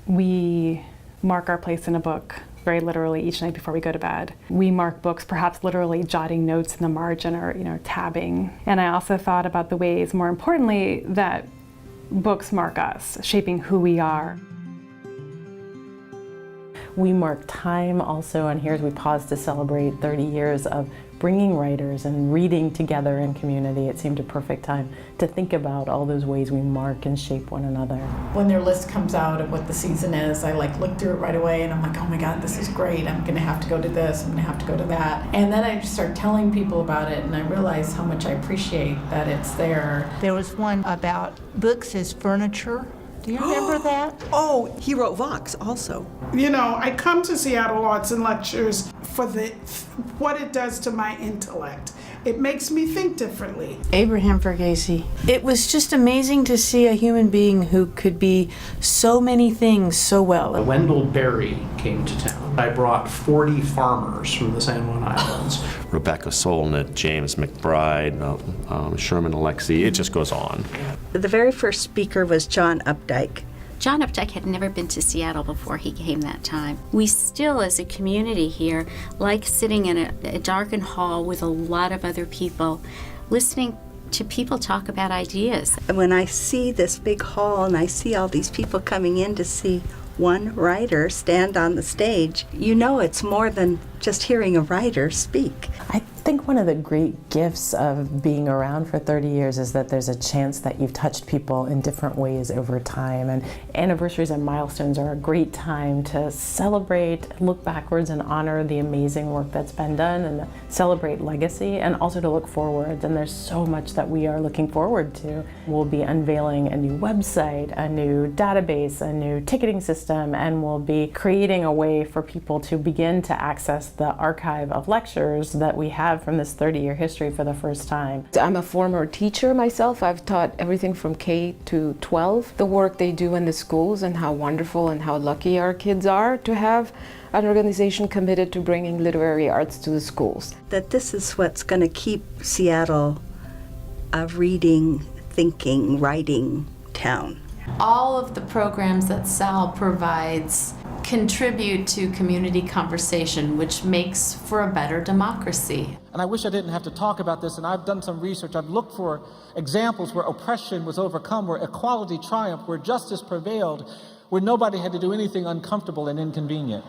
We mark our place in a book very literally each night before we go to bed. We mark books perhaps literally jotting notes in the margin or tabbing. And I also thought about the ways, more importantly, that books mark us, shaping who we are. We mark time also, and here as we pause to celebrate 30 years of bringing writers and reading together in community. It seemed a perfect time to think about all those ways we mark and shape one another. When their list comes out of what the season is, I look through it right away and I'm like, oh my God, this is great. I'm gonna have to go to this, I'm gonna have to go to that. And then I just start telling people about it and I realize how much I appreciate that it's there. There was one about books as furniture. Do you remember that? Oh, he wrote Vox also. I come to Seattle Arts and Lectures for what it does to my intellect. It makes me think differently. Abraham Verghese. It was just amazing to see a human being who could be so many things so well. Wendell Berry came to town. I brought 40 farmers from the San Juan Islands. Rebecca Solnit, James McBride, Sherman Alexie, it just goes on. The very first speaker was John Updike. John Updike had never been to Seattle before he came that time. We still, as a community here, like sitting in a darkened hall with a lot of other people, listening to people talk about ideas. When I see this big hall and I see all these people coming in to see one writer stand on the stage, it's more than just hearing a writer speak. I think one of the great gifts of being around for 30 years is that there's a chance that you've touched people in different ways over time, and anniversaries and milestones are a great time to celebrate, look backwards and honor the amazing work that's been done and celebrate legacy, and also to look forward. And there's so much that we are looking forward to. We'll be unveiling a new website, a new database, a new ticketing system, and we'll be creating a way for people to begin to access the archive of lectures that we have from this 30-year history for the first time. I'm a former teacher myself. I've taught everything from K to 12. The work they do in the schools and how wonderful and how lucky our kids are to have an organization committed to bringing literary arts to the schools. That this is what's going to keep Seattle a reading, thinking, writing town. All of the programs that Sal provides contribute to community conversation, which makes for a better democracy. And I wish I didn't have to talk about this, and I've done some research. I've looked for examples where oppression was overcome, where equality triumphed, where justice prevailed, where nobody had to do anything uncomfortable and inconvenient.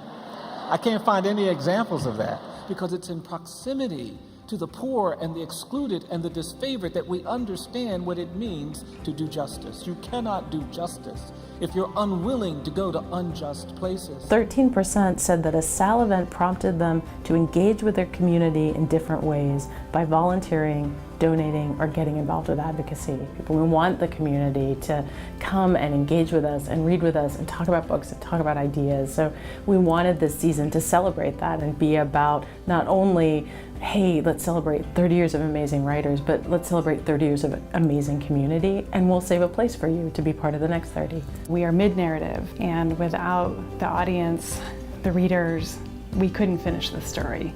I can't find any examples of that because it's in proximity to the poor and the excluded and the disfavored that we understand what it means to do justice. You cannot do justice if you're unwilling to go to unjust places. 13% said that a SAL event prompted them to engage with their community in different ways by volunteering, donating, or getting involved with advocacy. We want the community to come and engage with us and read with us and talk about books and talk about ideas. So we wanted this season to celebrate that and be about not only, hey, let's celebrate 30 years of amazing writers, but let's celebrate 30 years of amazing community, and we'll save a place for you to be part of the next 30. We are mid-narrative, and without the audience, the readers, we couldn't finish the story.